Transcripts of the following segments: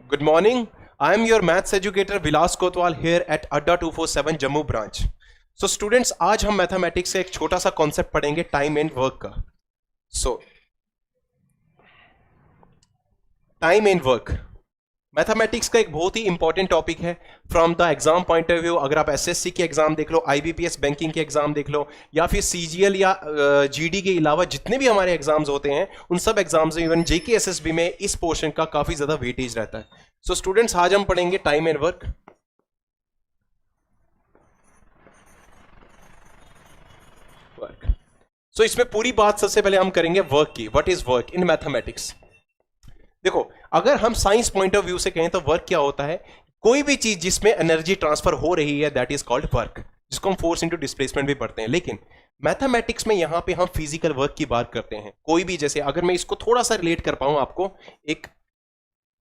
Good morning. I am your maths educator Vilas Kotwal here at Adda 247 Jammu branch. So students, आज हम mathematics से एक छोटा सा कॉन्सेप्ट पढ़ेंगे टाइम एंड वर्क का. So time and work mathematics का एक बहुत ही इंपॉर्टेंट टॉपिक है from the exam point of view. अगर आप एसएससी के एग्जाम देख लो, आईबीपीएस बैंकिंग के एग्जाम देख लो, या फिर सीजीएल या जीडी के अलावा जितने भी हमारे एग्जाम्स होते हैं उन सब एग्जाम्स में, इवन जेके एसएसबी में इस पोर्शन का काफी ज्यादा वेटेज रहता है. सो स्टूडेंट्स, आज हम पढ़ेंगे टाइम एंड वर्क. सो इसमें पूरी बात सबसे पहले हम करेंगे वर्क की. What is work in mathematics? देखो, अगर हम साइंस पॉइंट ऑफ व्यू से कहें तो वर्क क्या होता है? कोई भी चीज जिसमें एनर्जी ट्रांसफर हो रही है, दैट इज कॉल्ड वर्क, जिसको हम फोर्स इनटू डिस्प्लेसमेंट भी पढ़ते हैं. लेकिन मैथमेटिक्स में यहां पे हम फिजिकल वर्क की बात करते हैं. कोई भी, जैसे अगर मैं इसको थोड़ा सा रिलेट कर पाऊं आपको, एक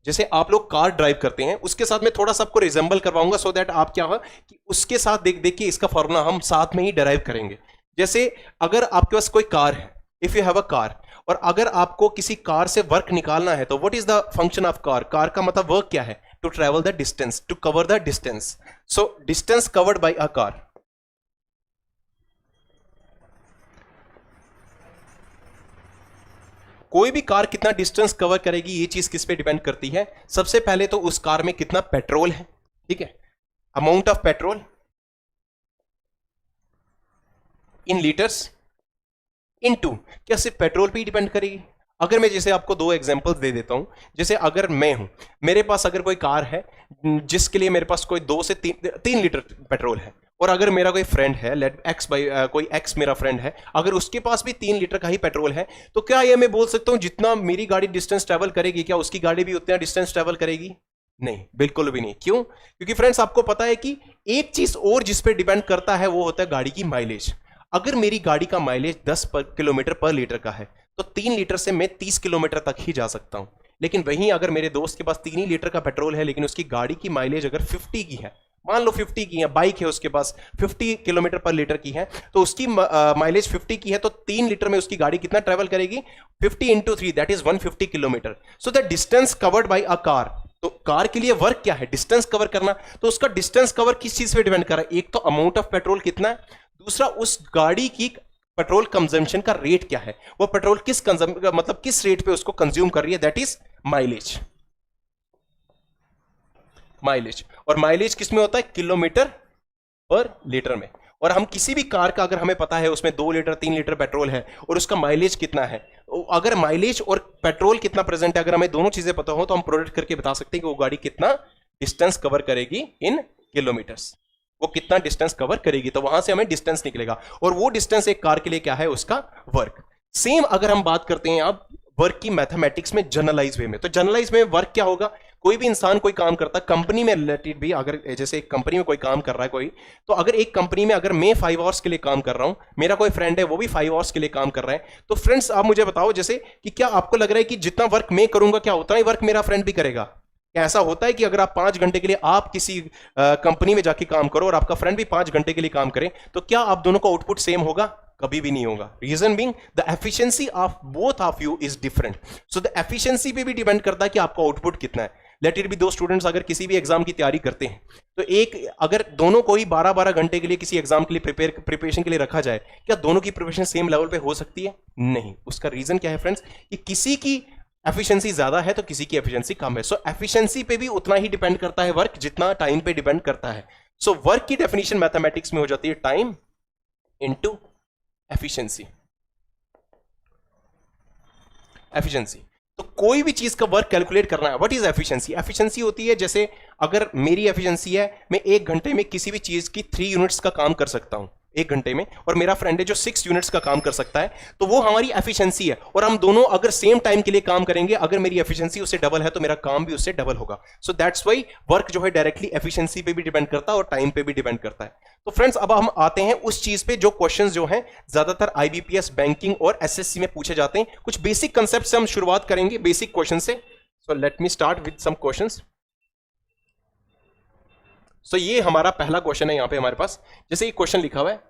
जैसे आप लोग कार ड्राइव करते हैं, उसके साथ में थोड़ा सा आपको रिजेंबल करवाऊंगा सो दैट आप क्या हो कि उसके साथ देख देख के इसका फॉर्मूला हम साथ में ही डराइव करेंगे. जैसे अगर आपके पास कोई कार है, if you have a car, और अगर आपको किसी कार से वर्क निकालना है तो what is the function of car? Car का मतलब वर्क क्या है? To travel the distance, to cover the distance. So distance covered by a car. कोई भी कार कितना डिस्टेंस कवर करेगी, ये चीज किस पे डिपेंड करती है? सबसे पहले तो उस कार में कितना पेट्रोल है, ठीक है, amount of petrol in litres into, क्या सिर्फ पेट्रोल पे ही डिपेंड करेगी? अगर मैं जैसे आपको दो एग्जांपल्स दे देता हूं. जैसे अगर मैं हूं, मेरे पास अगर कोई कार है जिसके लिए मेरे पास कोई 2 से 3 लीटर पेट्रोल है, और अगर मेरा कोई फ्रेंड है, लेट एक्स बाई कोई एक्स मेरा फ्रेंड है, अगर उसके पास भी 3 लीटर का ही पेट्रोल है, तो क्या ये मैं बोल सकता हूं जितना मेरी गाड़ी डिस्टेंस ट्रेवल करेगी, क्या उसकी गाड़ी भी उतना डिस्टेंस ट्रेवल करेगी? नहीं, बिल्कुल भी नहीं. क्यों? क्योंकि फ्रेंड्स, आपको पता है कि एक चीज और जिस पे डिपेंड करता है वो होता है गाड़ी की माइलेज. अगर मेरी गाड़ी का माइलेज 10 किलोमीटर पर लीटर का है तो 3 लीटर से मैं 30 किलोमीटर तक ही जा सकता हूं. लेकिन वहीं अगर मेरे दोस्त के पास 3 ही लीटर का पेट्रोल है, लेकिन उसकी गाड़ी की माइलेज अगर 50 की है, मान लो 50 की है, बाइक है उसके पास 50 किलोमीटर पर लीटर की है, तो उसकी माइलेज 50 की है, तो 3 लीटर में उसकी गाड़ी कितना ट्रेवल करेगी? 50 into 3, that is 150 kilometre. So the distance covered by a car. तो कार के लिए वर्क क्या है? डिस्टेंस कवर करना. तो उसका डिस्टेंस कवर किस चीज पे डिपेंड कर रहा है? एक तो अमाउंट ऑफ पेट्रोल कितना है, दूसरा उस गाड़ी की पेट्रोल कंजम्पशन का रेट क्या है, वो पेट्रोल किस मतलब किस रेट पे उसको कंज्यूम कर रही है, दैट इज माइलेज. माइलेज, और माइलेज किस में होता है? किलोमीटर पर लीटर में. और हम किसी भी कार का, अगर हमें पता है उसमें 2 लीटर 3 लीटर पेट्रोल है और उसका माइलेज कितना है, अगर माइलेज और पेट्रोल कितना प्रेजेंट है, अगर हमें दोनों चीजें पता हो तो हम प्रोडक्ट करके बता सकते हैं कि वो गाड़ी कितना डिस्टेंस कवर करेगी इन किलोमीटर्स, वो कितना डिस्टेंस कवर करेगी. तो वहां से हमें डिस्टेंस निकलेगा, और वो डिस्टेंस एक कार के लिए क्या है? उसका वर्क. सेम अगर हम बात करते हैं अब वर्क की मैथमेटिक्स में जनरलाइज वे में, तो जनरलाइज में वर्क क्या होगा? कोई भी इंसान कोई काम करता है कंपनी में रिलेटेड भी, अगर जैसे एक कंपनी में कोई काम कर रहा है कोई, तो अगर एक कंपनी में अगर मैं 5 आवर्स के लिए काम कर रहा हूं, मेरा कोई फ्रेंड है वो भी 5 आवर्स के लिए काम कर रहा है, तो फ्रेंड्स आप मुझे बताओ जैसे कि क्या आपको लग रहा है कि जितना वर्क मैं करूंगा, क्या उतना ही वर्क मेरा फ्रेंड भी करेगा? ऐसा होता है कि अगर आप 5 घंटे के लिए आप किसी कंपनी में जाके काम करो और आपका फ्रेंड भी 5 घंटे के लिए काम करे, तो क्या आप दोनों का आउटपुट सेम होगा? कभी भी नहीं होगा. Reason being the efficiency of both of you is different. So the efficiency पे भी डिपेंड करता है कि आपका आउटपुट कितना है. लेट इट बी, 2 स्टूडेंट्स अगर किसी भी एग्जाम की तैयारी करते हैं, तो एक अगर दोनों को ही 12-12 घंटे के लिए किसी एग्जाम के लिए प्रिपरेशन के लिए रखा जाए, क्या दोनों की प्रिपरेशन सेम लेवल पे हो सकती है? नहीं. उसका रीजन क्या है फ्रेंड्स? कि किसी की एफिशिएंसी ज्यादा है तो किसी की एफिशिएंसी कम है. सो एफिशिएंसी पे भी उतना ही डिपेंड करता है वर्क जितना टाइम पे डिपेंड करता है. सो वर्क की डेफिनेशन मैथमेटिक्स में हो जाती है टाइम इनटू एफिशिएंसी. एफिशिएंसी, तो कोई भी चीज का वर्क कैलकुलेट करना है. What is efficiency? एफिशिएंसी होती है, जैसे अगर मेरी एफिशिएंसी है, मैं 1 घंटे में किसी भी चीज की 3 यूनिट्स का काम कर सकता हूं 1 घंटे में, और मेरा फ्रेंड है जो 6 यूनिट्स का काम कर सकता है, तो वो हमारी एफिशिएंसी है. और हम दोनों अगर सेम टाइम के लिए काम करेंगे, अगर मेरी एफिशिएंसी उससे डबल है तो मेरा काम भी उससे डबल होगा. सो दैट्स व्हाई वर्क जो है डायरेक्टली एफिशिएंसी पे भी डिपेंड करता है और टाइम पे भी डिपेंड करता है. तो फ्रेंड्स, अब हम आते हैं उस चीज पे जो क्वेश्चंस जो हैं ज्यादातर आईबीपीएस, बैंकिंग और एसएससी में पूछे जाते हैं. कुछ बेसिक कंसेप्ट से हम शुरुआत करेंगे, बेसिक क्वेश्चन से. So let me start with some questions. So ये हमारा पहला क्वेश्चन है यहां पे हमारे पास. जैसे ये क्वेश्चन लिखा हुआ है,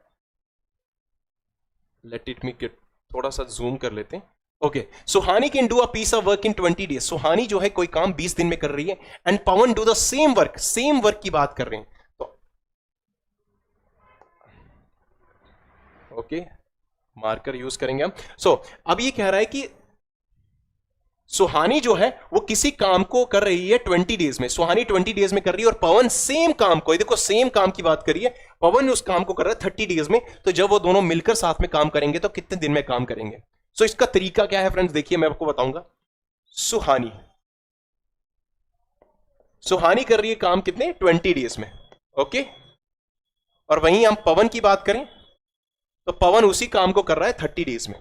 लेट इट मी गेट, थोड़ा सा जूम कर लेते हैं. Okay, Suhani can do a piece of work in 20 days. Suhani जो है कोई काम 20 दिन में कर रही है, and Pawan do the same work की बात कर रहे हैं। तो ओके, मार्कर यूज करेंगे हम। अब ये कह रहा है कि सुहानी जो है वो किसी काम को कर रही है 20 डेज में, सुहानी 20 डेज में कर रही है, और पवन सेम काम को, देखो सेम काम की बात करिए, पवन उस काम को कर रहा है 30 डेज में। तो जब वो दोनों मिलकर साथ में काम करेंगे तो कितने दिन में काम करेंगे? इसका तरीका क्या है फ्रेंड्स, देखिए मैं आपको बताऊंगा। सुहानी कर रही है काम कितने? 20 डेज में। ओके, और वहीं हम पवन की बात करें तो पवन उसी काम को कर रहा है 30 डेज में।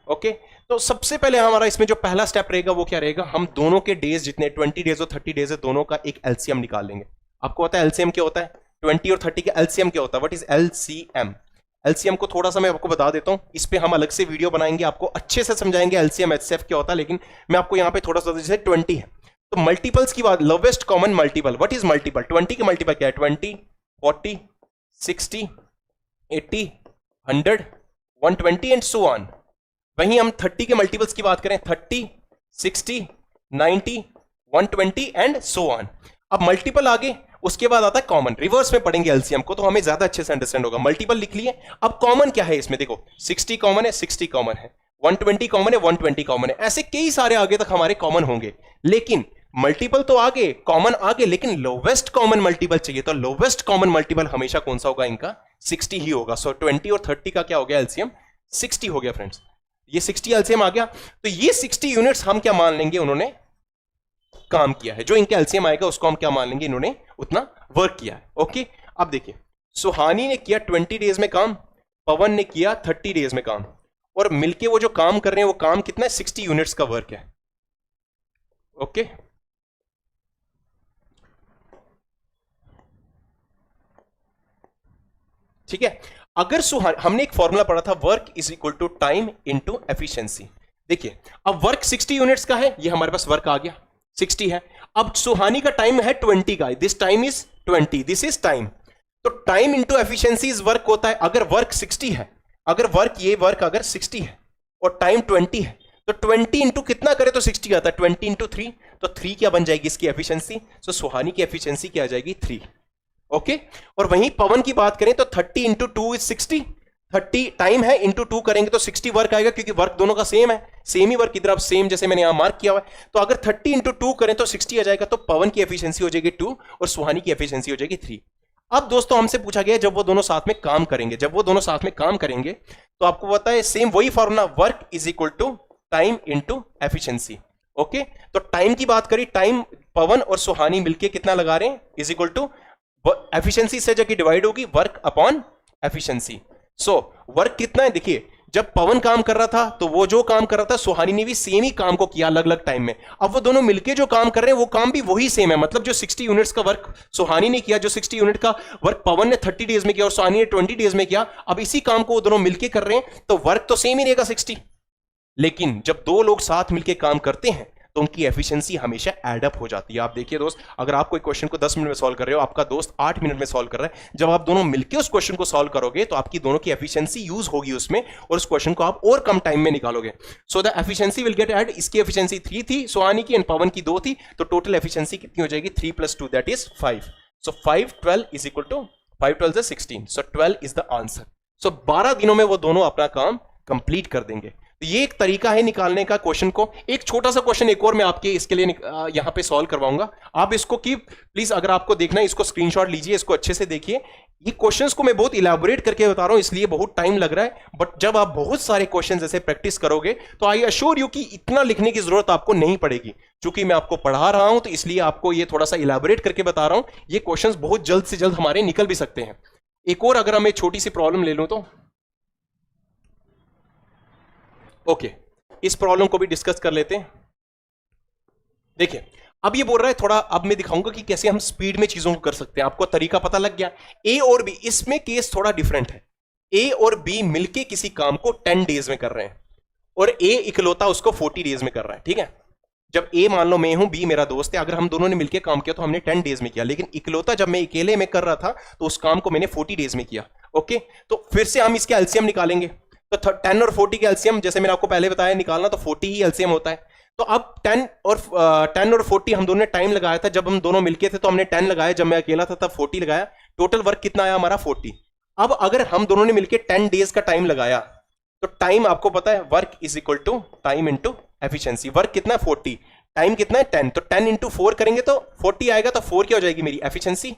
ओके, तो सबसे पहले हमारा इसमें जो पहला स्टेप रहेगा वो क्या रहेगा, हम दोनों के डेज जितने 20 डेज और 30 डेज है, दोनों का एक एलसीएम निकाल लेंगे। आपको पता है एलसीएम क्या होता है? 20 और 30 का एलसीएम क्या होता है? What is LCM? एलसीएम को थोड़ा सा मैं आपको बता देता हूं, इस पे हम अलग से वीडियो बनाएंगे, आपको अच्छे से समझाएंगे एलसीएम एचसीएफ क्या होता है, लेकिन मैं आपको यहां पे थोड़ा सा, जैसे 20 है तो मल्टीपल्स की बात, lowest common multiple, what is multiple? 20 के मल्टीपल क्या है? 20, 40, 60, 80, 100, 120 एंड सो ऑन। वहीं हम 30 के मल्टीपल्स की बात करें, 30, 60, 90, 120 एंड सो ऑन। अब मल्टीपल आगे, उसके बाद आता है कॉमन। रिवर्स में पढ़ेंगे एलसीएम को तो हमें ज्यादा अच्छे से अंडरस्टैंड होगा। मल्टीपल लिख लिए, अब कॉमन क्या है इसमें? देखो 60 कॉमन है, 60 कॉमन है, 120 कॉमन है, 120 कॉमन है, ऐसे कई सारे आगे तक हमारे कॉमन होंगे। लेकिन मल्टीपल तो आगे, कॉमन आगे, लेकिन लोवेस्ट कॉमन मल्टीपल चाहिए, तो लोवेस्ट कॉमन मल्टीपल हमेशा कौन सा होगा? इनका 60 ही होगा। सो 20 और 30 का क्या हो गया एलसीएम? 60 हो गया फ्रेंड्स। ये 60 एलसीएम आ गया, तो ये 60 यूनिट्स हम क्या मान लेंगे? उन्होंने काम किया है। जो इनका एलसीएम आएगा उसको हम क्या मान लेंगे? इन्होंने उतना वर्क किया है। ओके, अब देखिए, सुहानी ने किया 20 डेज में काम, पवन ने किया 30 डेज में काम, और मिलके वो जो काम कर रहे हैं वो काम कितना है? 60 यूनिट्स का वर्क है। ओके, ठीक है। अगर हमने एक फॉर्मूला पढ़ा था, work is equal to time into efficiency. देखिए, अब वर्क 60 यूनिट्स का है, ये हमारे पास वर्क आ गया 60 है। अब सुहानी का टाइम है 20 का, this time is 20, this is time. तो time into efficiency is work होता है। अगर वर्क 60 है, अगर वर्क, ये वर्क अगर 60 है और टाइम 20 है, तो 20 इंटू कितना करे तो 60 आता है? 20 इंटू 3, तो 3 क्या बन जाएगी इसकी एफिशिएंसी? तो सुहानी की एफिशिएंसी क्या आ जाएगी? 3। ओके, और वहीं पवन की बात करें तो 30 इंटू 2 इज 60, 30 टाइम है, इंटू 2 करेंगे तो 60 वर्क आएगा, क्योंकि वर्क दोनों का सेम है, सेम ही वर्क, इधर आप सेम जैसे मैंने यहां मार्क किया हुआ है। तो अगर 30 इंटू 2 करें तो 60 आ जाएगा, तो पवन की एफिशिएंसी हो जाएगी 2 और सुहानी की एफिशिएंसी हो जाएगी 3। अब दोस्तों हमसे पूछा गया जब वो दोनों साथ में काम करेंगे, जब वो दोनों साथ में काम करेंगे तो आपको पता है सेम वही formula, work is equal to time into efficiency. Okay, तो टाइम की बात करी, टाइम पवन और सुहानी मिलके कितना लगा रहे हैं? इज इक्वल टू एफिशिएंसी से जगह डिवाइड होगी work upon efficiency. So work कितना है? देखिए, जब पवन काम कर रहा था तो वो जो काम कर रहा था सुहानी ने भी सेम ही काम को किया अलग अलग टाइम में। अब वो दोनों मिलके जो काम कर रहे हैं वो काम भी वही सेम है, मतलब जो 60 यूनिट्स का वर्क सुहानी ने किया, जो 60 यूनिट का वर्क पवन ने 30 डेज में किया और सुहानी ने 20 डेज में किया, अब इसी काम को वो दोनों मिलके कर रहे हैं, तो वर्क तो सेम ही रहेगा 60। लेकिन जब दो लोग साथ मिलके काम करते हैं तो उनकी एफिशिएंसी हमेशा एड अप हो जाती है। आप देखिए दोस्त, अगर आप कोई क्वेश्चन को 10 मिनट में सॉल्व कर रहे हो, आपका दोस्त 8 मिनट में सॉल्व कर रहा है, जब आप दोनों मिलकर उस क्वेश्चन को सॉल्व करोगे तो आपकी दोनों की एफिशिएंसी यूज होगी उसमें, और उस क्वेश्चन को आप और कम टाइम में निकालोगे। सो the efficiency will get add. इसकी एफिशिएंसी 3 थी सुहानी की, एंड पवन की 2 थी, तो टोटल एफिशिएंसी कितनी हो जाएगी? 3 + 2 that is 5। So 5 12 is equal to 5 12 is 16, so 12 is the answer. So 12 दिनों में वो दोनों अपना काम कंप्लीट कर देंगे। तो ये एक तरीका है निकालने का क्वेश्चन को। एक छोटा सा क्वेश्चन एक और मैं आपके इसके लिए यहां पे सॉल्व करवाऊंगा। आप इसको की प्लीज, अगर आपको देखना है इसको स्क्रीनशॉट लीजिए, इसको अच्छे से देखिए। ये क्वेश्चंस को मैं बहुत इलैबोरेट करके बता रहा हूं, इसलिए बहुत टाइम लग रहा है, बट जब आप बहुत सारे क्वेश्चन जैसे प्रैक्टिस करोगे तो आई अश्योर यू कि इतना लिखने की जरूरत आपको नहीं पड़ेगी। चूंकि मैं आपको पढ़ा रहा हूं तो इसलिए आपको ये थोड़ा सा इलैबोरेट करके बता रहा हूं। ये क्वेश्चन बहुत जल्द से जल्द हमारे निकल भी सकते हैं। एक और अगर हम एक छोटी सी प्रॉब्लम ले लूं तो ओके, इस प्रॉब्लम को भी डिस्कस कर लेते हैं। देखिए, अब ये बोल रहा है थोड़ा, अब मैं दिखाऊंगा कि कैसे हम स्पीड में चीजों को कर सकते हैं। आपको तरीका पता लग गया। ए और बी, इसमें केस थोड़ा डिफरेंट है। ए और बी मिलके किसी काम को 10 डेज में कर रहे हैं, और ए इकलौता उसको 40 डेज में कर रहा है। ठीक है, जब ए मान लो मैं हूं, बी मेरा दोस्त है, अगर हम दोनों ने मिलकर काम किया तो हमने 10 डेज में किया, लेकिन इकलौता जब मैं अकेले में कर रहा था तो उस काम को मैंने 40 डेज में किया। ओके, तो फिर से हम इसके एलसीएम निकालेंगे। तो 10 और 40 का एलसीएम जैसे मैंने आपको पहले बताया निकालना, तो 40 ही एलसीएम होता है। तो अब 10 और 40 हम दोनों ने टाइम लगाया था, जब हम दोनों मिलके थे तो हमने 10 लगाया, जब मैं अकेला था तब 40 लगाया। टोटल वर्क कितना आया हमारा 40। अब अगर हम दोनों ने मिलके 10 डेज का टाइम लगाया तो टाइम आपको पता है work is equal to time into efficiency. Work कितना है 40, टाइम कितना है 10, तो 10 इंटू 4 करेंगे तो 40 आएगा। तो 4 क्या हो जाएगी मेरी एफिशिएंसी।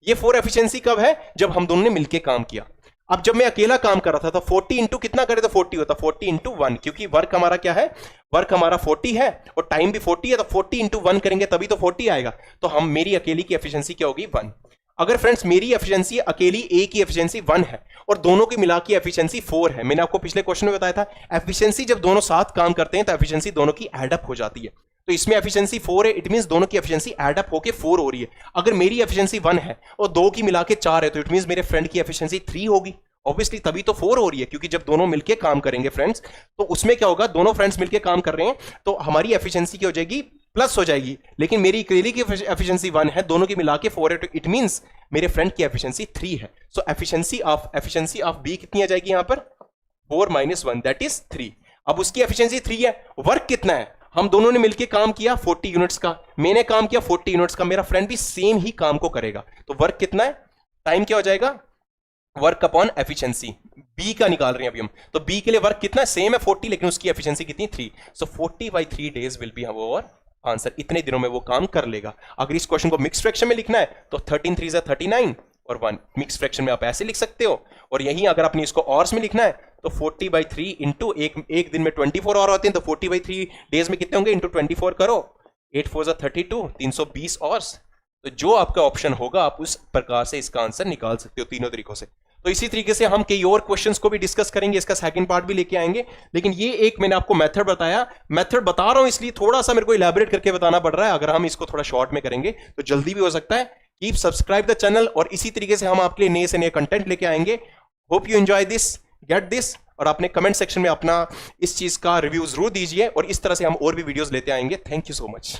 ये 4 एफिशिएंसी कब है, जब हम दोनों ने मिलके काम किया। अब जब मैं अकेला काम कर रहा था तो 40 इंटू कितना करे तो 40 होता, 40 इंटू 1, क्योंकि वर्क हमारा क्या है, वर्क हमारा 40 है और टाइम भी 40 है, तो 40 इंटू 1 करेंगे तभी तो 40 आएगा। तो हम मेरी अकेली की एफिशिएंसी क्या होगी 1। अगर फ्रेंड्स मेरी एफिशिएंसी अकेली ए की एफिशिएंसी 1 है और दोनों की मिला की एफिशिएंसी 4 है, मैंने आपको पिछले क्वेश्चन में बताया था एफिशिएंसी जब दोनों साथ काम करते हैं तो एफिशिएंसी दोनों की एड अप हो जाती है। तो इसमें एफिशिएंसी 4 है, इट मींस दोनों की एफिशिएंसी एड अप होके 4 हो रही है। अगर मेरी एफिशिएंसी 1 है और दो की मिला के 4 है तो इट मींस मेरे फ्रेंड की एफिशिएंसी 3 होगी। ऑब्वियसली तभी तो 4 हो रही है, क्योंकि जब दोनों मिलके काम करेंगे फ्रेंड्स तो उसमें क्या होगा, दोनों फ्रेंड्स मिलके काम कर रहे हैं तो हमारी एफिशिएंसी क्या हो जाएगी, प्लस हो जाएगी। लेकिन मेरी अकेली की एफिशिएंसी 1 है, दोनों की मिला के 4 है, तो इट मींस मेरे फ्रेंड की एफिशिएंसी 3 है। सो एफिशिएंसी ऑफ बी कितनी आ जाएगी यहां पर 4 - 1 दैट इज 3। अब उसकी एफिशिएंसी 3 है, वर्क कितना है, हम दोनों ने मिलके काम किया 40 यूनिट्स का, मैंने काम किया 40 यूनिट्स का, मेरा फ्रेंड भी सेम ही काम को करेगा। तो वर्क कितना है, टाइम क्या हो जाएगा, वर्क अपॉन एफिशिएंसी। बी का निकाल रहे हैं अभी हम, तो बी के लिए वर्क कितना है, सेम है 40, लेकिन उसकी एफिशिएंसी कितनी 3। So 40/3 days will be our answer. इतने दिनों में वो काम कर लेगा। अगर इस क्वेश्चन को मिक्स फ्रैक्शन में लिखना है तो 13 3 39 और 1 मिक्स फ्रैक्शन में आप ऐसे लिख सकते हो। और यहीं अगर आपने इसको ऑर्स में लिखना है तो 40/3 इंटू एक दिन में 24 और होते हैं, तो 40/3 डेज में कितने होंगे, इंटू 24 करो, 8 4 32, 320 ऑर्स। तो जो आपका ऑप्शन होगा आप उस प्रकार से इसका आंसर निकाल सकते हो तीनों तरीकों से। तो इसी तरीके से हम कई और क्वेश्चंस को भी डिस्कस करेंगे, इसका सेकंड पार्ट भी लेके आएंगे। लेकिन ये एक मैंने आपको मेथड बताया, मेथड बता रहा हूं इसलिए थोड़ा सा मेरे को इलैबोरेट करके बताना पड़ रहा है। अगर हम इसको थोड़ा शॉर्ट में करेंगे तो जल्दी भी हो सकता है। कीप सब्सक्राइब द चैनल, और इसी तरीके से हम आपके लिए नए से नए कंटेंट लेके आएंगे। Hope you enjoy this, get this, और अपने कमेंट सेक्शन में अपना इस चीज का रिव्यू जरूर दीजिए, और इस तरह से हम और भी वीडियोस लेते आएंगे। Thank you so much.